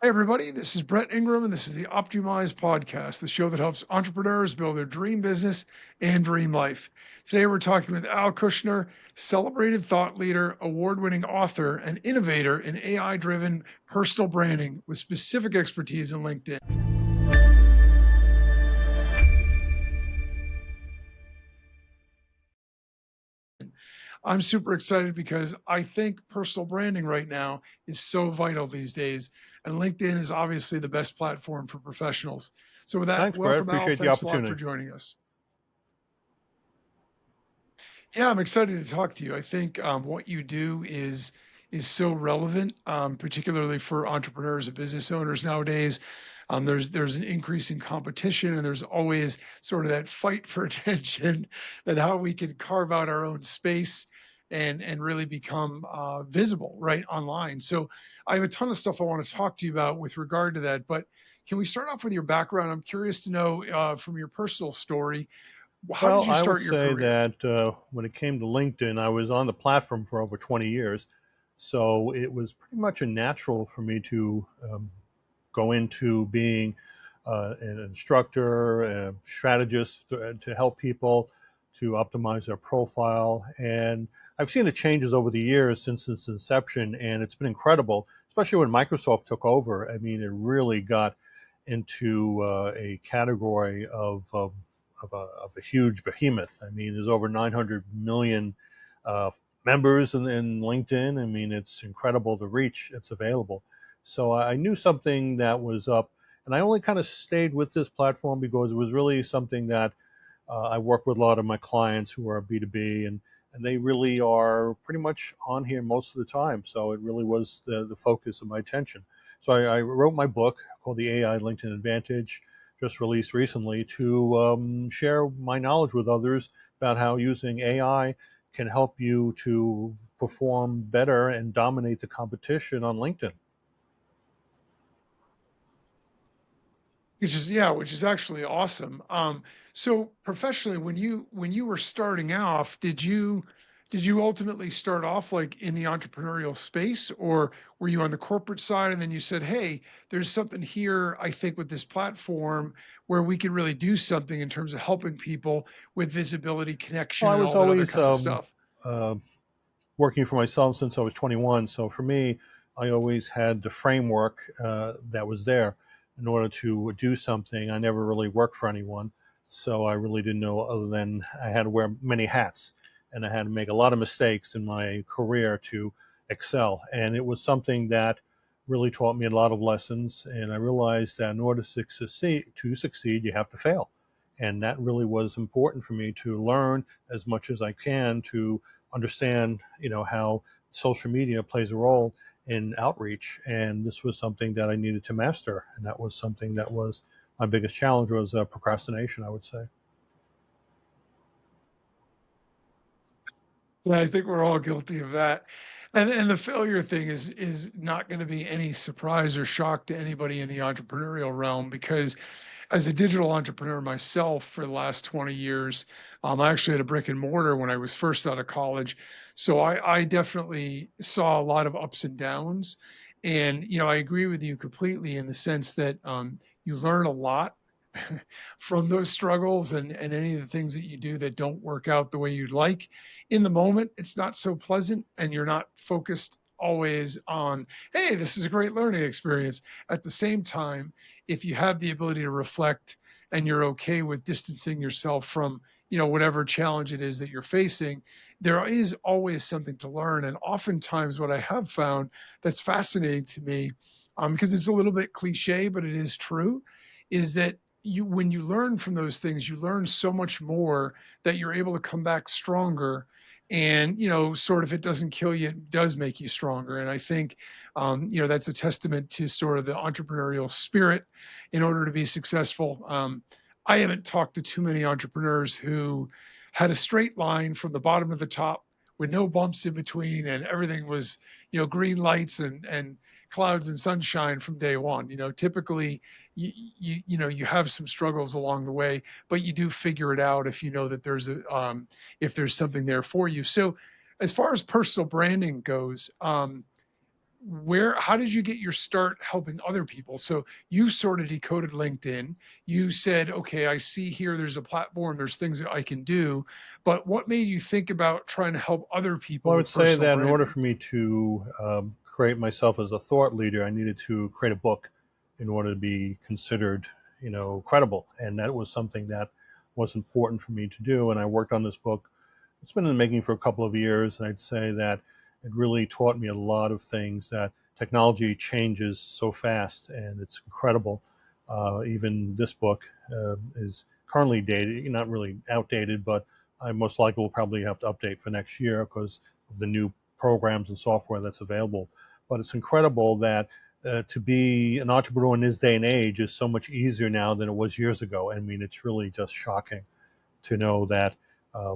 Hey, everybody, this is Brett Ingram, and this is the optYOUmize podcast, the show that helps entrepreneurs build their dream business and dream life. Today, we're talking with Al Kushner, celebrated thought leader, award winning author, and innovator in AI driven personal branding with specific expertise in LinkedIn. I'm super excited because I think personal branding right now is so vital these days. And LinkedIn is obviously the best platform for professionals. So, with that, Thanks, Brett. welcome, Al. Appreciate the Thanks a lot for opportunity. joining us. Yeah, I'm excited to talk to you. I think what you do is so relevant, particularly for entrepreneurs and business owners nowadays. There's an increase in competition, and there's always sort of that fight for attention, and how we can carve out our own space and really become visible right online. So I have a ton of stuff I want to talk to you about with regard to that. But can we start off with your background? I'm curious to know from your personal story, how did Well, you I would start your say career? that when it came to LinkedIn, I was on the platform for over 20 years. So it was pretty much a natural for me to go into being an instructor, a strategist to help people to optimize their profile. And I've seen the changes over the years since its inception, and it's been incredible, especially when Microsoft took over. I mean, it really got into a category of a huge behemoth. I mean, there's over 900 million uh, members in LinkedIn. I mean, it's incredible the reach it's available. So I knew something that was up, and I only kind of stayed with this platform because it was really something that I work with a lot of my clients who are B2B, and they really are pretty much on here most of the time. So it really was the focus of my attention. So I wrote my book called The AI LinkedIn Advantage, just released recently, to share my knowledge with others about how using AI can help you to perform better and dominate the competition on LinkedIn. Which is actually awesome. So professionally, when you were starting off, did you ultimately start off like in the entrepreneurial space, or were you on the corporate side and then you said, "Hey, there's something here, I think, with this platform where we could really do something in terms of helping people with visibility, Well, connection, I and was all that other always kind of stuff?" uh, working for myself since I was 21. So for me, I always had the framework that was there in order to do something. I never really worked for anyone. So I really didn't know other than I had to wear many hats and I had to make a lot of mistakes in my career to excel. And it was something that really taught me a lot of lessons. And I realized that in order to succeed, you have to fail. And that really was important for me to learn as much as I can to understand, how social media plays a role in outreach. And this was something that I needed to master. And that was something that was my biggest challenge was procrastination, I would say. Yeah, I think we're all guilty of that. And the failure thing is not going to be any surprise or shock to anybody in the entrepreneurial realm, because as a digital entrepreneur myself for the last 20 years, I actually had a brick and mortar when I was first out of college. So I definitely saw a lot of ups and downs. And, I agree with you completely in the sense that you learn a lot from those struggles, and any of the things that you do that don't work out the way you'd like. In the moment, it's not so pleasant, and you're not focused always on, hey, this is a great learning experience. At the same time, if you have the ability to reflect and you're okay with distancing yourself from, whatever challenge it is that you're facing, there is always something to learn. And oftentimes, what I have found that's fascinating to me, because it's a little bit cliche, but it is true, is that when you learn from those things, you learn so much more that you're able to come back stronger. And, sort of, it doesn't kill you, it does make you stronger. And I think, that's a testament to sort of the entrepreneurial spirit in order to be successful. I haven't talked to too many entrepreneurs who had a straight line from the bottom to the top with no bumps in between, and everything was, green lights and clouds and sunshine from day one. Typically you have some struggles along the way, but you do figure it out if you know that if there's something there for you. So as far as personal branding goes, how did you get your start helping other people? So you sort of decoded LinkedIn. You said, okay, I see here there's a platform, there's things that I can do. But what made you think about trying to help other people Well, I would with say personal that in order branding? for me to create myself as a thought leader, I needed to create a book in order to be considered, credible, and that was something that was important for me to do. And I worked on this book. It's been in the making for a couple of years, and I'd say that it really taught me a lot of things. That technology changes so fast, and it's incredible. Even this book is currently dated, not really outdated, but I most likely will probably have to update for next year because of the new programs and software that's available. But it's incredible that to be an entrepreneur in this day and age is so much easier now than it was years ago. I mean, it's really just shocking to know that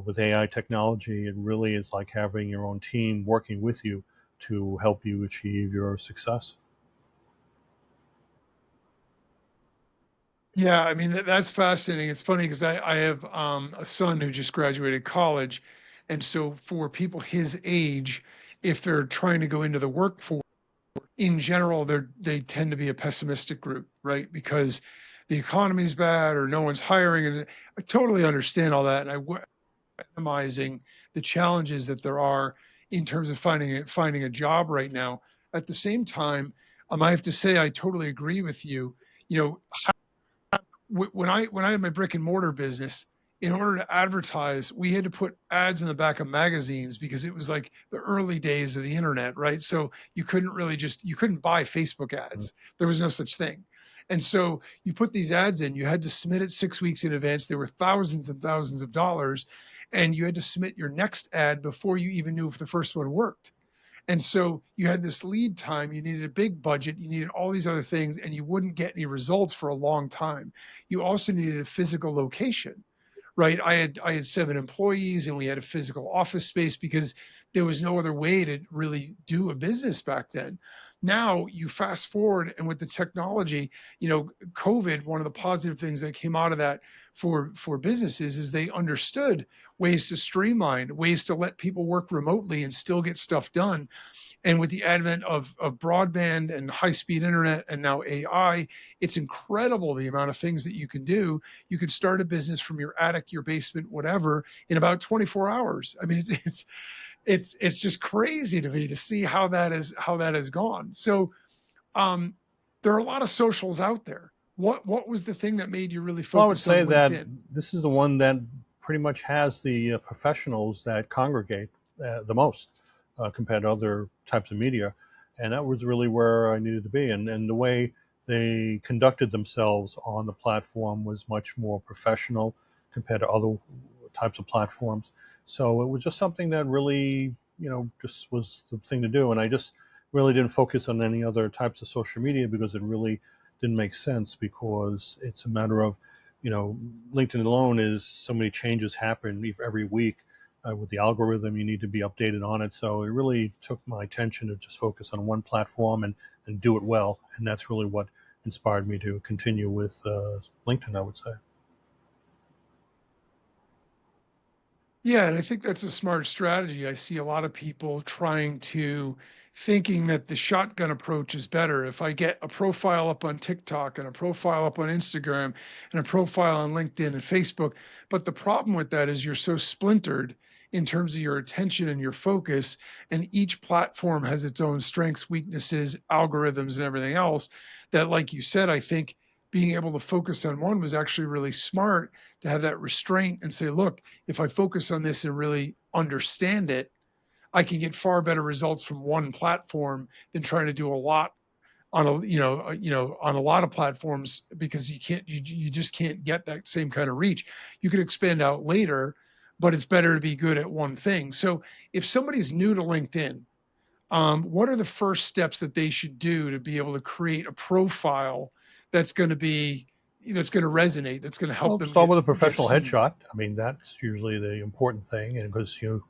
with AI technology, it really is like having your own team working with you to help you achieve your success. Yeah, I mean that's fascinating. It's funny because I have a son who just graduated college, and so for people his age, if they're trying to go into the workforce, in general, they tend to be a pessimistic group, right? Because the economy's bad or no one's hiring, and I totally understand all that, and minimizing the challenges that there are in terms of finding a job right now. At the same time, I have to say I totally agree with you. You know, when I had my brick and mortar business, in order to advertise, we had to put ads in the back of magazines because it was like the early days of the internet, right? So you couldn't buy Facebook ads. There was no such thing. And so you put these ads in, you had to submit it 6 weeks in advance. There were thousands and thousands of dollars, and you had to submit your next ad before you even knew if the first one worked. And so you had this lead time, you needed a big budget, you needed all these other things, and you wouldn't get any results for a long time. You also needed a physical location, right? I had 7 employees and we had a physical office space because there was no other way to really do a business back then. Now you fast forward, and with the technology, COVID, one of the positive things that came out of that for businesses is they understood ways to streamline, ways to let people work remotely and still get stuff done. And with the advent of broadband and high speed internet and now AI, it's incredible the amount of things that you can do. You could start a business from your attic, your basement, whatever, in about 24 hours. I mean, it's just crazy to me to see how that has gone. So um, there are a lot of socials out there. What was the thing that made you really Well, I would focus on say that LinkedIn? this is the one that pretty much has the professionals that congregate the most compared to other types of media. And that was really where I needed to be. And the way they conducted themselves on the platform was much more professional compared to other types of platforms. So it was just something that really, just was the thing to do. And I just really didn't focus on any other types of social media because it really didn't make sense because it's a matter of LinkedIn alone is so many changes happen every week with the algorithm. You need to be updated on it. So it really took my attention to just focus on one platform and do it well. And that's really what inspired me to continue with LinkedIn, I would say. Yeah, and I think that's a smart strategy. I see a lot of people thinking that the shotgun approach is better. If I get a profile up on TikTok and a profile up on Instagram and a profile on LinkedIn and Facebook, but the problem with that is you're so splintered in terms of your attention and your focus, and each platform has its own strengths, weaknesses, algorithms, and everything else that, like you said, I think being able to focus on one was actually really smart to have that restraint and say, look, if I focus on this and really understand it, I can get far better results from one platform than trying to do a lot on on a lot of platforms because you just can't get that same kind of reach. You can expand out later, but it's better to be good at one thing. So if somebody's new to LinkedIn, what are the first steps that they should do to be able to create a profile that's going to be that's going to resonate, that's going to help Well, them start with a get professional seen? headshot. I mean, that's usually the important thing, and because you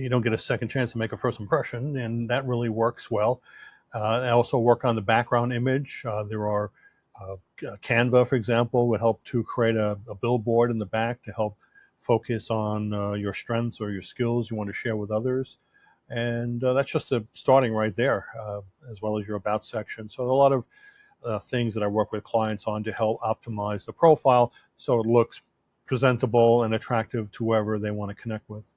don't get a second chance to make a first impression, and that really works well. I also work on the background image. There are Canva, for example, would help to create a billboard in the back to help focus on your strengths or your skills you want to share with others. and that's just a starting right there, as well as your about section. So a lot of things that I work with clients on to help optimize the profile so it looks presentable and attractive to whoever they want to connect with.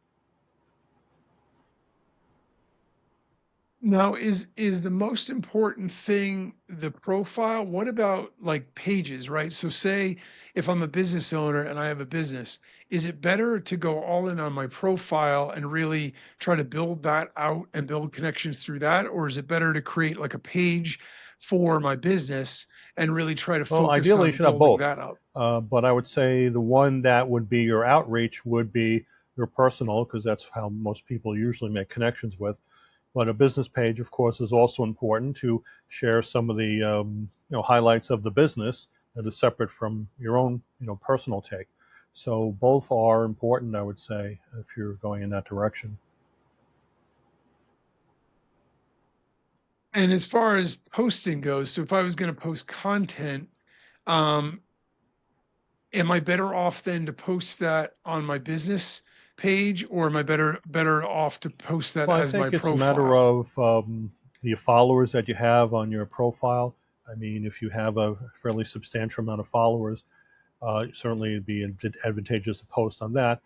Now, is the most important thing the profile? What about like pages, right? So say if I'm a business owner and I have a business, is it better to go all in on my profile and really try to build that out and build connections through that? Or is it better to create like a page for my business and really try to Well, focus ideally, you on should have building both. that up? But I would say the one that would be your outreach would be your personal, because that's how most people usually make connections with. But a business page, of course, is also important to share some of the highlights of the business that is separate from your own personal take. So both are important, I would say, if you're going in that direction. And as far as posting goes, so if I was going to post content, um, am I better off then to post that on my business page, or am I better off to post that Well, I as my think it's a matter profile? of the followers that you have on your profile. I mean, if you have a fairly substantial amount of followers, certainly it'd be advantageous to post on that.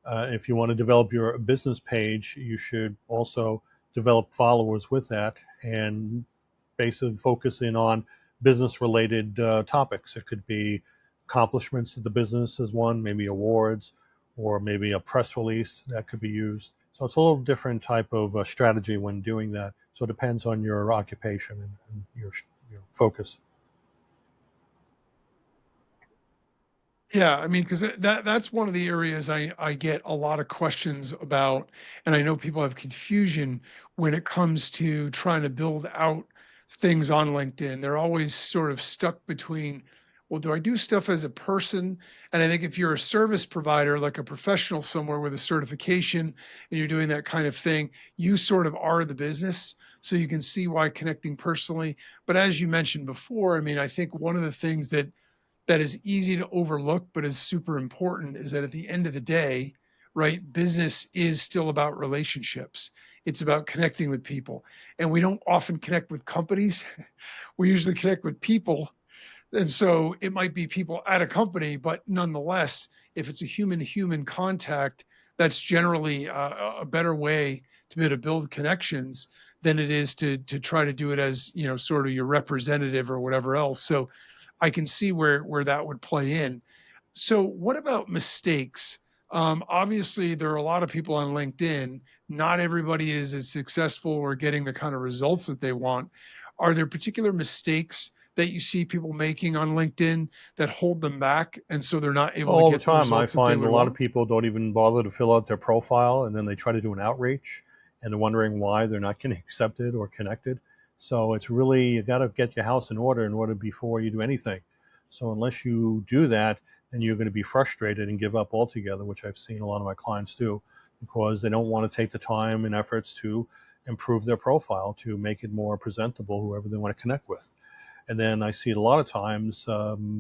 If you want to develop your business page, you should also develop followers with that and basically focus in on business related topics. It could be accomplishments of the business as one, maybe awards, or maybe a press release that could be used. So it's a little different type of strategy when doing that. So it depends on your occupation and your focus. Yeah, I mean, because that's one of the areas I get a lot of questions about, and I know people have confusion when it comes to trying to build out things on LinkedIn. They're always sort of stuck between, well, do I do stuff as a person? And I think if you're a service provider, like a professional somewhere with a certification, and you're doing that kind of thing, you sort of are the business. So you can see why connecting personally. But as you mentioned before, I mean, I think one of the things that is easy to overlook, but is super important is that at the end of the day, right, business is still about relationships. It's about connecting with people. And we don't often connect with companies. We usually connect with people, and so it might be people at a company, but nonetheless, if it's a human to human contact, that's generally a better way to be able to build connections than it is to try to do it as, sort of your representative or whatever else. So I can see where that would play in. So what about mistakes? Obviously, there are a lot of people on LinkedIn. Not everybody is as successful or getting the kind of results that they want. Are there particular mistakes that you see people making on LinkedIn that hold them back, and so they're not able to All the get the time, I results that they find a would lot of want? people don't even bother to fill out their profile, and then they try to do an outreach, and they're wondering why they're not getting accepted or connected. So it's really, you got to get your house in order before you do anything. So unless you do that, then you're going to be frustrated and give up altogether, which I've seen a lot of my clients do, because they don't want to take the time and efforts to improve their profile to make it more presentable, whoever they want to connect with. And then I see it a lot of times.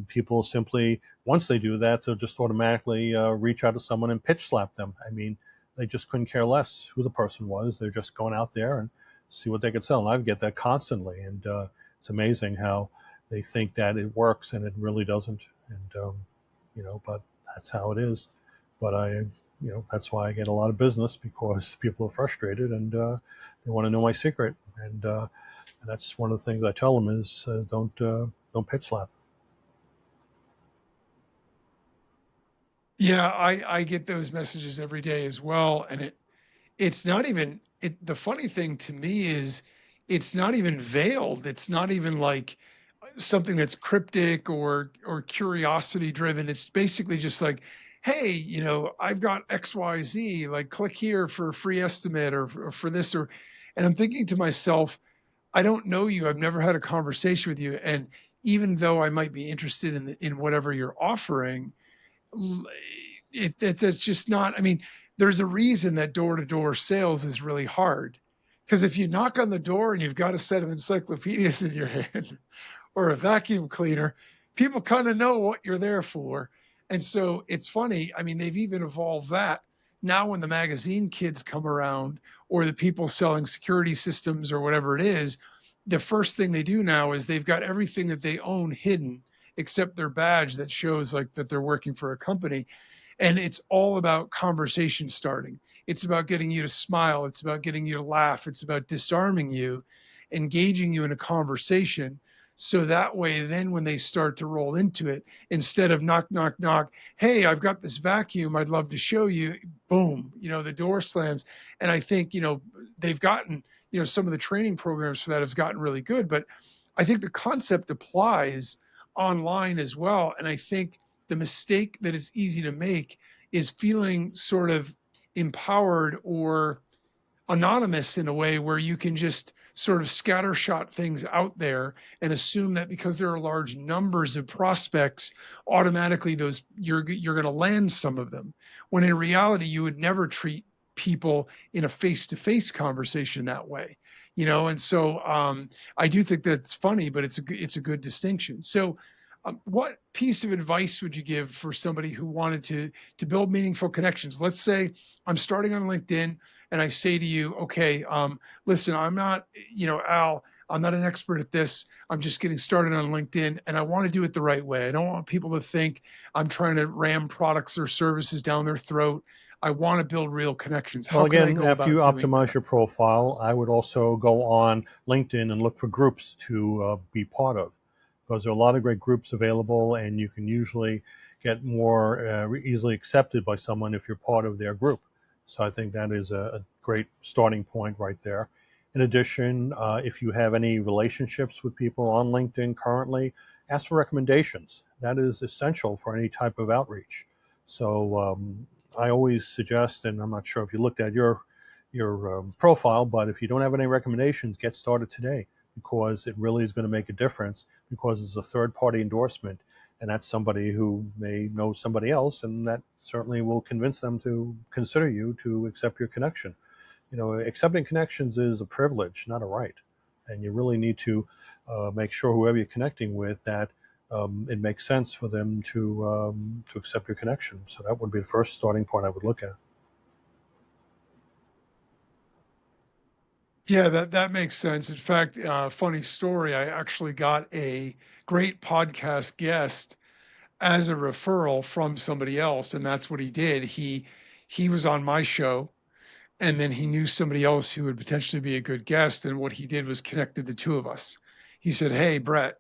People simply, once they do that, they'll just automatically reach out to someone and pitch slap them. I mean, they just couldn't care less who the person was. They're just going out there and see what they could sell. And I get that constantly. And it's amazing how they think that it works and it really doesn't. And, but that's how it is. But that's why I get a lot of business, because people are frustrated and they want to know my secret. And that's one of the things I tell them is don't pitch slap. Yeah, I get those messages every day as well, and it's not even the funny thing to me is it's not even veiled. It's not even like something that's cryptic or curiosity driven. It's basically just like, hey, I've got XYZ, like click here for a free estimate or for this or and I'm thinking to myself, I don't know you. I've never had a conversation with you. And even though I might be interested in whatever you're offering, that's just not. I mean, there's a reason that door to door sales is really hard. Because if you knock on the door and you've got a set of encyclopedias in your hand, or a vacuum cleaner, people kind of know what you're there for. And so it's funny. I mean, they've even evolved that now when the magazine kids come around, or the people selling security systems or whatever it is, the first thing they do now is they've got everything that they own hidden except their badge that shows like that they're working for a company. And it's all about conversation starting. It's about getting you to smile. It's about getting you to laugh. It's about disarming you, engaging you in a conversation. So that way, then when they start to roll into it, instead of knock, knock, knock, hey, I've got this vacuum, I'd love to show you, boom, the door slams. And I think, they've gotten, some of the training programs for that has gotten really good. But I think the concept applies online as well. And I think the mistake that is easy to make is feeling sort of empowered or anonymous in a way where you can just sort of scattershot things out there and assume that because there are large numbers of prospects, automatically those you're going to land some of them. When in reality, you would never treat people in a face-to-face conversation that way. And so I do think that's funny, but it's a good distinction. So what piece of advice would you give for somebody who wanted to build meaningful connections? Let's say I'm starting on LinkedIn and I say to you, okay, listen, I'm not, Al, I'm not an expert at this. I'm just getting started on LinkedIn and I want to do it the right way. I don't want people to think I'm trying to ram products or services down their throat. I want to build real connections. Well, How can I again, go after you about doing optimize that? your profile, I would also go on LinkedIn and look for groups to be part of, because there are a lot of great groups available, and you can usually get more easily accepted by someone if you're part of their group. So I think that is a great starting point right there. In addition, if you have any relationships with people on LinkedIn currently, ask for recommendations. That is essential for any type of outreach. So I always suggest, and I'm not sure if you looked at your profile, but if you don't have any recommendations, get started today, because it really is going to make a difference, because it's a third party endorsement, and that's somebody who may know somebody else, and that certainly will convince them to consider you to accept your connection. Accepting connections is a privilege, not a right, and you really need to make sure whoever you're connecting with that it makes sense for them to accept your connection. So that would be the first starting point I would look at. Yeah, that makes sense. In fact, funny story, I actually got a great podcast guest as a referral from somebody else, and that's what he did. He was on my show, and then he knew somebody else who would potentially be a good guest, and what he did was connected the two of us. He said, "Hey, Brett,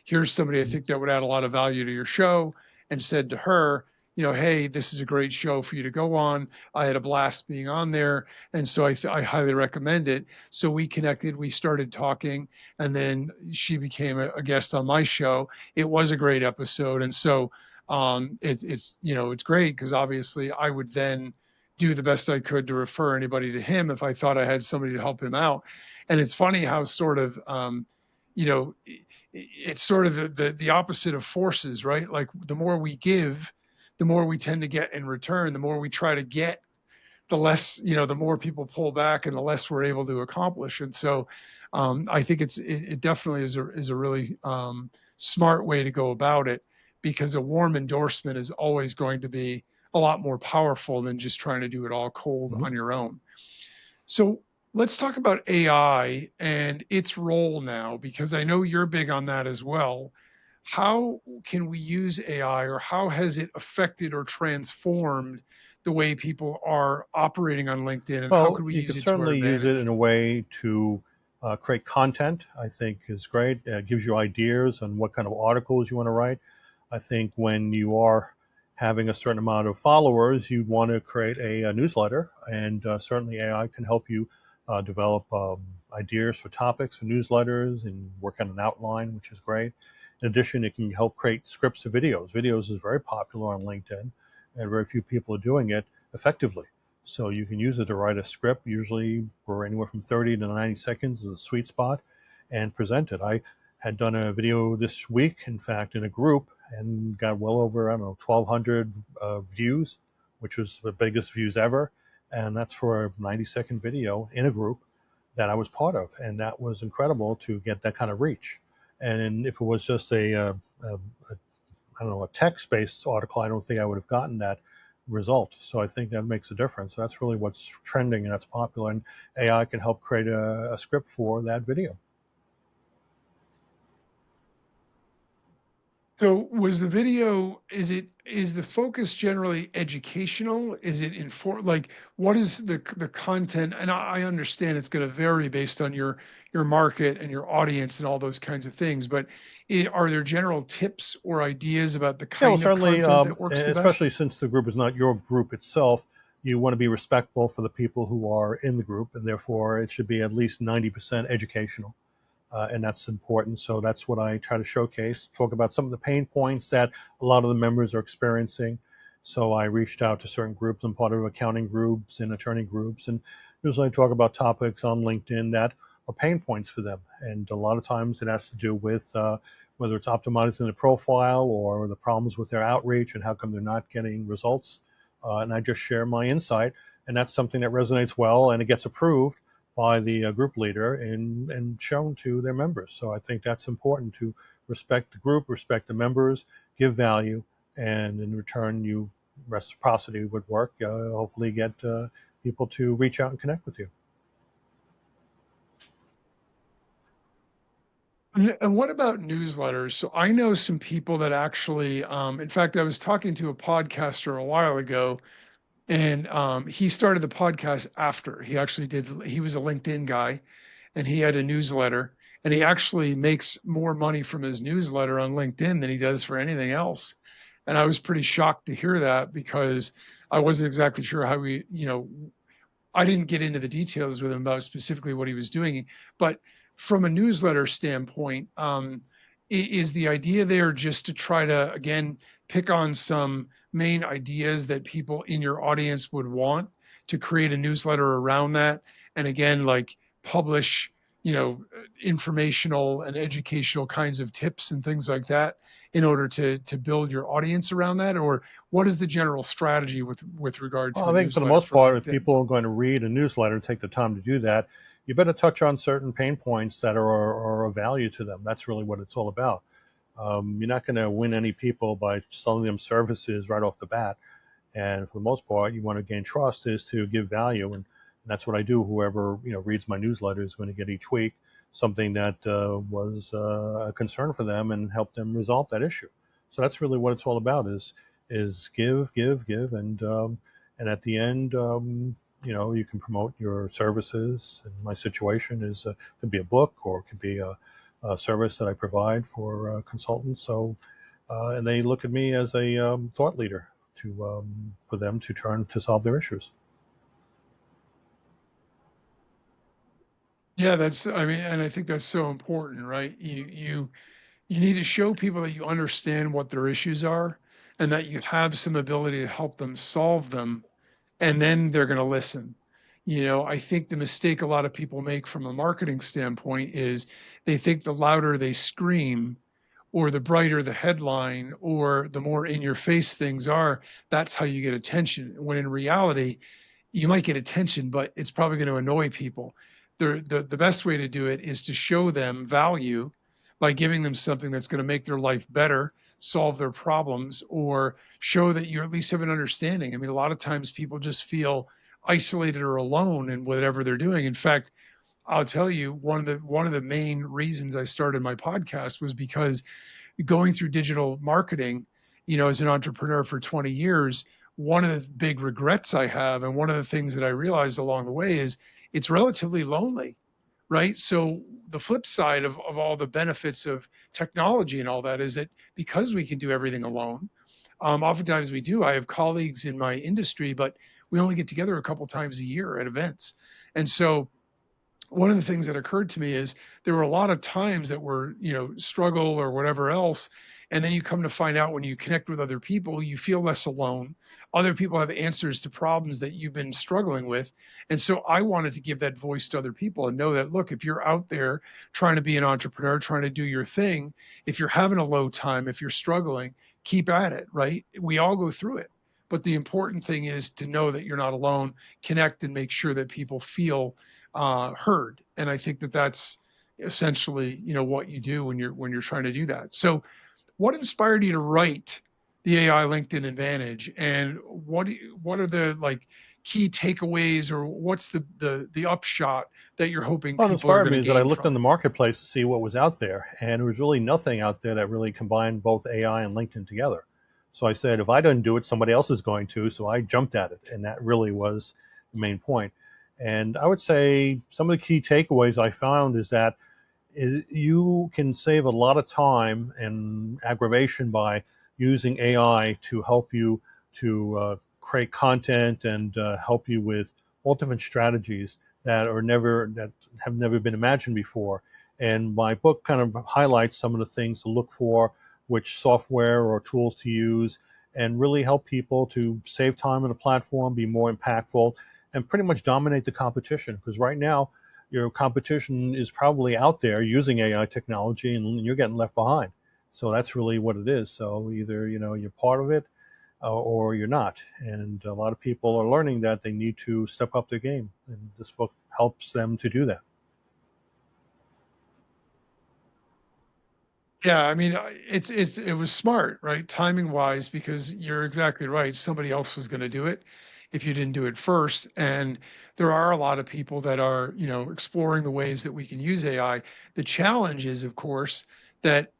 here's somebody I think that would add a lot of value to your show," and said to her, "Hey, this is a great show for you to go on. I had a blast being on there, and so I highly recommend it." So we connected, we started talking, and then she became a guest on my show. It was a great episode, and so it's great because obviously I would then do the best I could to refer anybody to him if I thought I had somebody to help him out. And it's funny how sort of, it's sort of the opposite of forces, right? Like the more we give, the more we tend to get in return. The more we try to get, the less, the more people pull back and the less we're able to accomplish. And so I think it definitely is a really smart way to go about it, because a warm endorsement is always going to be a lot more powerful than just trying to do it all cold Mhm. on your own. So let's talk about AI and its role now, because I know you're big on that as well. How can we use AI, or how has it affected or transformed the way people are operating on LinkedIn, and how Well, could we you use could it to our certainly use it in advantage? a way to create content. I think is great. It gives you ideas on what kind of articles you want to write. I think when you are having a certain amount of followers, you want to create a newsletter, and certainly AI can help you develop ideas for topics for newsletters and work on an outline, which is great. In addition, it can help create scripts of videos. Videos is very popular on LinkedIn, and very few people are doing it effectively. So you can use it to write a script, usually for anywhere from 30 to 90 seconds is a sweet spot, and present it. I had done a video this week, in fact, in a group, and got well over, I don't know, 1,200 views, which was the biggest views ever. And that's for a 90-second video in a group that I was part of. And that was incredible to get that kind of reach. And if it was just a I don't know, a text-based article, I don't think I would have gotten that result. So I think that makes a difference. That's really what's trending and that's popular. And AI can help create a script for that video. So was the video, is the focus generally educational? Is it like what is the content? And I understand it's going to vary based on your market and your audience and all those kinds of things, but are there general tips or ideas about the Yeah, well, kind of certainly, content that works the especially best? since the group is not your group itself, you want to be respectful for the people who are in the group, and therefore it should be at least 90% educational. And that's important. So that's what I try to showcase, talk about some of the pain points that a lot of the members are experiencing. So I reached out to certain groups. I'm part of accounting groups and attorney groups, and usually I talk about topics on LinkedIn that are pain points for them. And a lot of times it has to do with whether it's optimizing the profile or the problems with their outreach and how come they're not getting results. And I just share my insight, and that's something that resonates well, and it gets approved by the group leader and shown to their members. So I think that's important to respect the group, respect the members, give value, and in return, you reciprocity would work. Hopefully, get people to reach out and connect with you. And what about newsletters? So I know some people that actually, in fact, I was talking to a podcaster a while ago. And he started the podcast after he actually did. He was a LinkedIn guy, and he had a newsletter. And he actually makes more money from his newsletter on LinkedIn than he does for anything else. And I was pretty shocked to hear that because I wasn't exactly sure how I didn't get into the details with him about specifically what he was doing, but from a newsletter standpoint, is the idea there just to try to again pick on some main ideas that people in your audience would want to create a newsletter around that, and again, like publish, informational and educational kinds of tips and things like that in order to build your audience around that, or what is the general strategy with regard Well, to I a think for the newsletter most for part, if LinkedIn? people are going to read a newsletter and take the time to do that, you better touch on certain pain points that are of value to them. That's really what it's all about. You're not going to win any people by selling them services right off the bat. And for the most part, you want to gain trust is to give value, and that's what I do. Whoever reads my newsletter is going to get each week something that was a concern for them and help them resolve that issue. So that's really what it's all about: is give, give, give, and at the end, you can promote your services. And my situation is could be a book or it could be a service that I provide for consultants. So and they look at me as a thought leader to for them to turn to solve their issues. Yeah, I mean, and I think that's so important, right? You need to show people that you understand what their issues are and that you have some ability to help them solve them, and then they're going to listen. I think the mistake a lot of people make from a marketing standpoint is they think the louder they scream or the brighter the headline or the more in your face things are, that's how you get attention. When in reality, you might get attention, but it's probably going to annoy people. The best way to do it is to show them value by giving them something that's going to make their life better, solve their problems, or show that you at least have an understanding. I mean, a lot of times people just feel isolated or alone in whatever they're doing. In fact, I'll tell you one of the main reasons I started my podcast was because going through digital marketing, as an entrepreneur for 20 years, one of the big regrets I have, and one of the things that I realized along the way is it's relatively lonely, right? So the flip side of all the benefits of technology and all that is that because we can do everything alone, oftentimes we do. I have colleagues in my industry, but we only get together a couple times a year at events. And so one of the things that occurred to me is there were a lot of times that were, struggle or whatever else. And then you come to find out when you connect with other people, you feel less alone. Other people have answers to problems that you've been struggling with. And so I wanted to give that voice to other people and know that, look, if you're out there trying to be an entrepreneur, trying to do your thing, if you're having a low time, if you're struggling, keep at it, right? We all go through it. But the important thing is to know that you're not alone, connect and make sure that people feel heard. And I think that that's essentially, what you do when you're trying to do that. So, what inspired you to write the AI LinkedIn advantage, and what are the like key takeaways, or what's the upshot that you're hoping What people are inspired going me to is that I gain looked from in the it? marketplace to see what was out there, and there was really nothing out there that really combined both AI and LinkedIn together. So I said, if I didn't do it, somebody else is going to. So I jumped at it, and that really was the main point. And I would say some of the key takeaways I found is that you can save a lot of time and aggravation by using AI to help you to create content and help you with all different strategies that have never been imagined before. And my book kind of highlights some of the things to look for, which software or tools to use, and really help people to save time on the platform, be more impactful, and pretty much dominate the competition. Because right now, your competition is probably out there using AI technology, and you're getting left behind. So that's really what it is. So either you're part of it, or you're not. And a lot of people are learning that they need to step up their game, and this book helps them to do that. Yeah, I mean, it was smart, right? Timing wise, because you're exactly right. Somebody else was going to do it if you didn't do it first. And there are a lot of people that are, exploring the ways that we can use AI. The challenge is, of course, that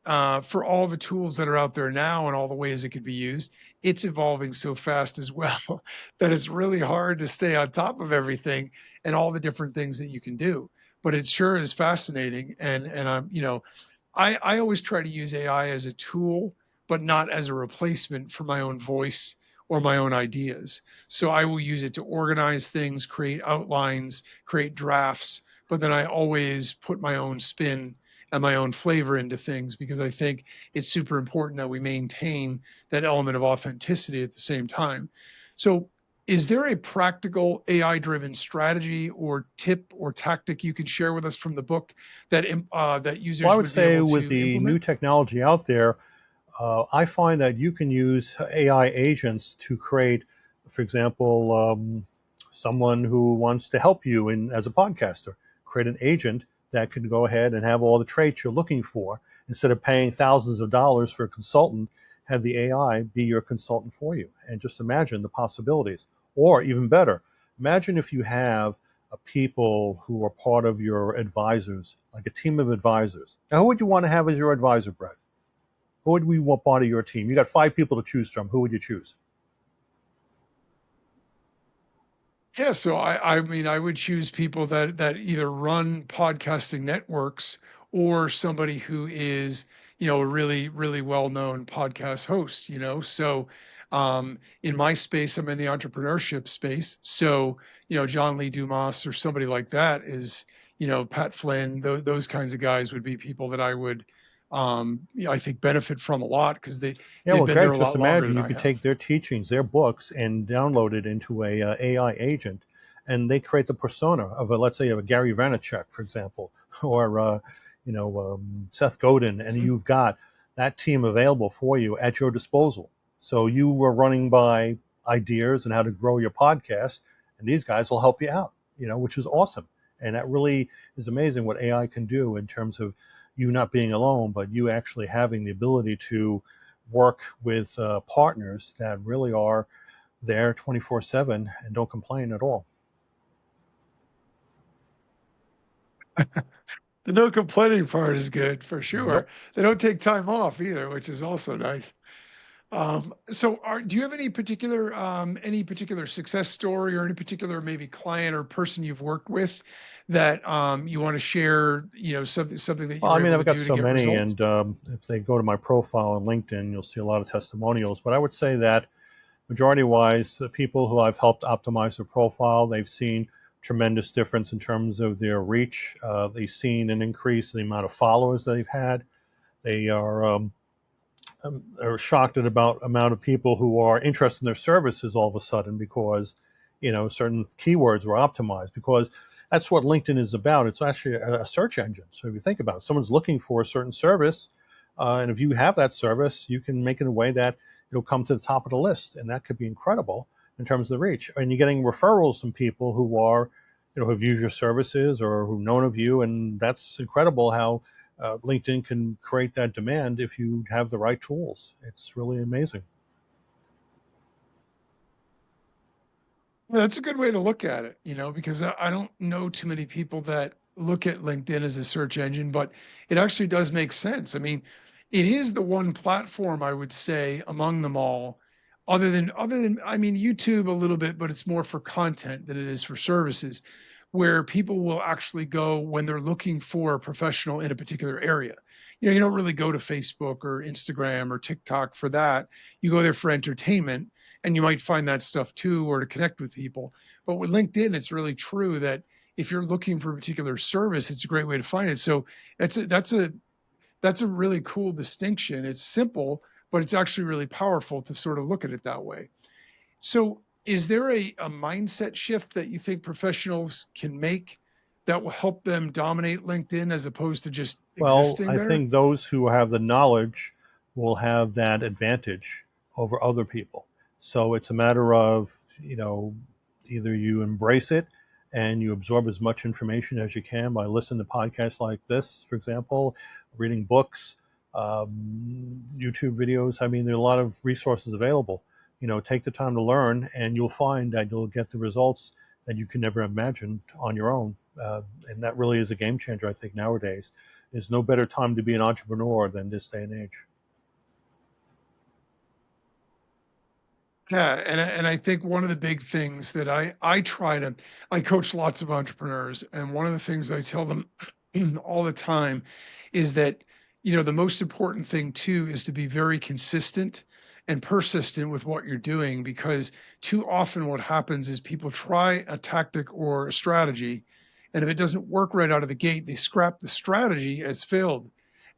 for all the tools that are out there now and all the ways it could be used, it's evolving so fast as well that it's really hard to stay on top of everything and all the different things that you can do. But it sure is fascinating, and I'm, I always try to use AI as a tool, but not as a replacement for my own voice or my own ideas. So I will use it to organize things, create outlines, create drafts, but then I always put my own spin and my own flavor into things, because I think it's super important that we maintain that element of authenticity at the same time. So, is there a practical AI driven strategy or tip or tactic you can share with us from the book that that Well, I users would would be say able with to the new implement? technology out there, I find that you can use AI agents to create, for example, someone who wants to help you in as a podcaster. Create an agent that can go ahead and have all the traits you're looking for. Instead of paying thousands of dollars for a consultant, have the AI be your consultant for you. And just imagine the possibilities. Or even better, imagine if you have people who are part of your advisors, like a team of advisors. Now, who would you want to have as your advisor, Brett? Who would we want part of your team? You got 5 people to choose from. Who would you choose? Yeah, so I mean, I would choose people that either run podcasting networks, or somebody who is, a really, really well-known podcast host, So in my space, I'm in the entrepreneurship space. So, John Lee Dumas or somebody like that is, Pat Flynn, those kinds of guys would be people that I would I think benefit from a lot, because Yeah, they've well, been there great. a Just lot longer imagine than you I could have. take their teachings, their books, and download it into a AI agent, and they create the persona of a, let's say, of a Gary Vaynerchuk, for example, or Seth Godin, and Mhm. you've got that team available for you at your disposal. So you were running by ideas and how to grow your podcast, and these guys will help you out. Which is awesome, and that really is amazing what AI can do in terms of you not being alone, but you actually having the ability to work with partners that really are there 24/7 and don't complain at all. The no complaining part is good for sure. Yep. They don't take time off either, which is also nice. So do you have any particular success story, or any particular maybe client or person you've worked with that you want to share, something that you Well, I were mean, able to I've got do to so get many, results? and if they go to my profile on LinkedIn, you'll see a lot of testimonials. But I would say that majority wise, the people who I've helped optimize their profile, they've seen tremendous difference in terms of their reach. They've seen an increase in the amount of followers they've had. They are shocked at about amount of people who are interested in their services all of a sudden because certain keywords were optimized, because that's what LinkedIn is about. It's actually a search engine. So if you think about it, someone's looking for a certain service, and if you have that service, you can make it in a way that it'll come to the top of the list, and that could be incredible in terms of the reach. And you're getting referrals from people who are who've used your services or who've known of you, and that's incredible how LinkedIn can create that demand if you have the right tools. It's really amazing. Yeah, that's a good way to look at it, because I don't know too many people that look at LinkedIn as a search engine, but it actually does make sense. I mean, it is the one platform I would say among them all, other than I mean YouTube a little bit, but it's more for content than it is for services, where people will actually go when they're looking for a professional in a particular area. You don't really go to Facebook or Instagram or TikTok for that. You go there for entertainment, and you might find that stuff too, or to connect with people. But with LinkedIn, it's really true that if you're looking for a particular service, it's a great way to find it. So that's a really cool distinction. It's simple, but it's actually really powerful to sort of look at it that way. So is there a mindset shift that you think professionals can make that will help them dominate LinkedIn as opposed to just Well, existing I there? think those who have the knowledge will have that advantage over other people. So it's a matter of, either you embrace it and you absorb as much information as you can by listening to podcasts like this, for example, reading books, YouTube videos. I mean, there are a lot of resources available. Take the time to learn, and you'll find that you'll get the results that you can never imagine on your own. And that really is a game changer, I think, nowadays. There's no better time to be an entrepreneur than this day and age. Yeah, and I think one of the big things that I coach lots of entrepreneurs, and one of the things I tell them all the time is that the most important thing too is to be very consistent and persistent with what you're doing, because too often what happens is people try a tactic or a strategy, and if it doesn't work right out of the gate, they scrap the strategy as failed.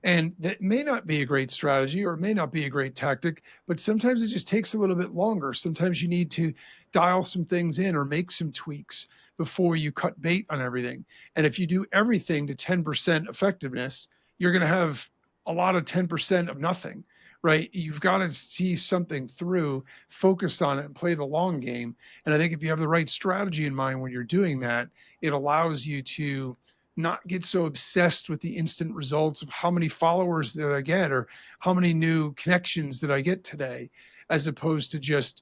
And that may not be a great strategy or it may not be a great tactic, but sometimes it just takes a little bit longer. Sometimes you need to dial some things in or make some tweaks before you cut bait on everything. And if you do everything to 10% effectiveness, you're going to have a lot of 10% of nothing, right? You've got to see something through, focus on it, and play the long game. And I think if you have the right strategy in mind when you're doing that, it allows you to not get so obsessed with the instant results of how many followers did I get or how many new connections did I get today, as opposed to just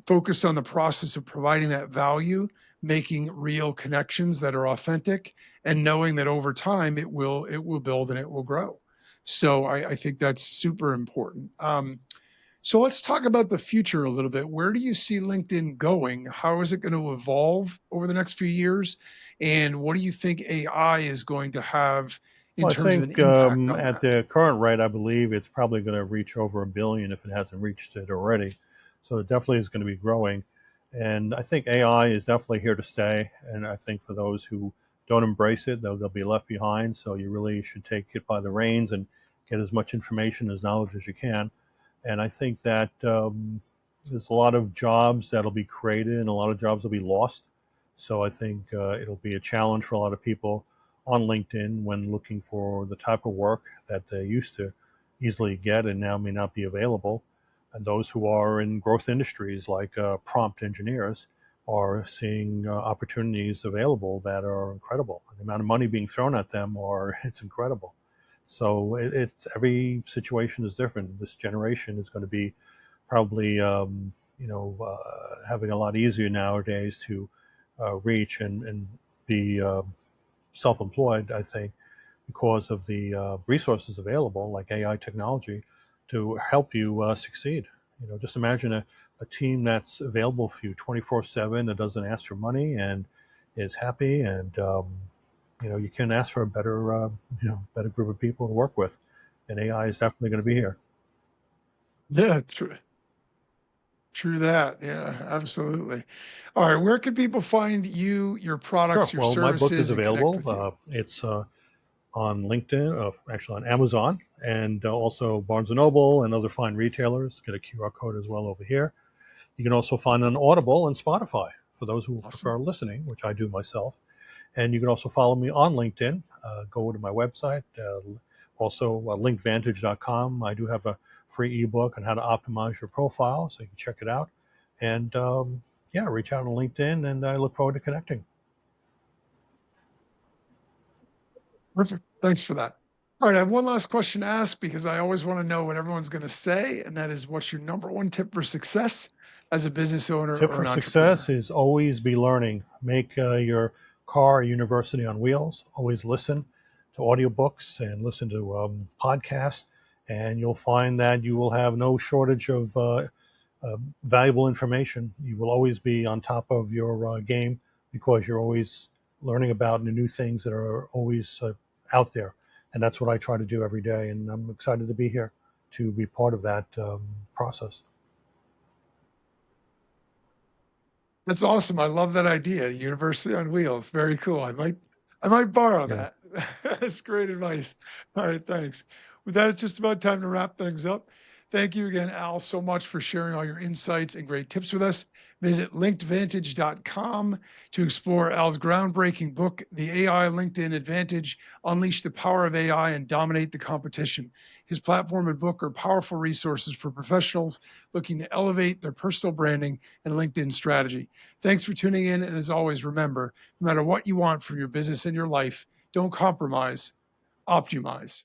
focus on the process of providing that value, making real connections that are authentic, and knowing that over time it will build and it will grow. So I think that's super important. So let's talk about the future a little bit. Where do you see LinkedIn going? How is it going to evolve over the next few years? And what do you think AI is going to have in Well, I terms of an think impact on at that? the current rate, I believe it's probably going to reach over a billion if it hasn't reached it already. So it definitely is going to be growing. And I think AI is definitely here to stay. And I think for those who don't embrace it, they'll be left behind. So you really should take it by the reins and get as much information as knowledge as you can. And I think that there's a lot of jobs that'll be created and a lot of jobs will be lost. So I think it'll be a challenge for a lot of people on LinkedIn when looking for the type of work that they used to easily get and now may not be available. And those who are in growth industries like prompt engineers are seeing opportunities available that are incredible. The amount of money being thrown at them are it's incredible. So every situation is different. This generation is going to be probably having a lot easier nowadays to reach and be self-employed. I think because of the resources available, like AI technology, to help you succeed. Just imagine a team that's available for you 24/7 that doesn't ask for money and is happy, and you can ask for a better group of people to work with, and AI is definitely going to be here. Yeah, true. True that. Yeah, absolutely. All right. Where can people find you, your Sure. products, your Well, my book is services, and connect available. with you? It's on LinkedIn, actually on Amazon, and also Barnes and Noble and other fine retailers. Get a QR code as well over here. You can also find it on Audible and Spotify for those who Awesome. prefer listening, which I do myself. And you can also follow me on LinkedIn. Go to my website, also linkvantage.com. I do have a free ebook on how to optimize your profile, so you can check it out. And yeah, reach out on LinkedIn, and I look forward to connecting. Perfect. Thanks for that. All right. I have one last question to ask because I always want to know what everyone's going to say. And that is, what's your number one tip for success? as a business owner Tip or for an success entrepreneur? is always be learning. Make your car a university on wheels. Always listen to audiobooks and listen to podcasts, and you'll find that you will have no shortage of valuable information. You will always be on top of your game because you're always learning about the new things that are always out there. And that's what I try to do every day. And I'm excited to be here to be part of that process. That's awesome. I love that idea. University on wheels. Very cool. I might borrow Yeah. that. That's great advice. All right, thanks. With that, it's just about time to wrap things up. Thank you again, Al, so much for sharing all your insights and great tips with us. Visit linkedvantage.com to explore Al's groundbreaking book, The AI LinkedIn Advantage: Unleash the Power of AI and Dominate the Competition. His platform and book are powerful resources for professionals looking to elevate their personal branding and LinkedIn strategy. Thanks for tuning in. And as always, remember, no matter what you want from your business and your life, don't compromise, optimize.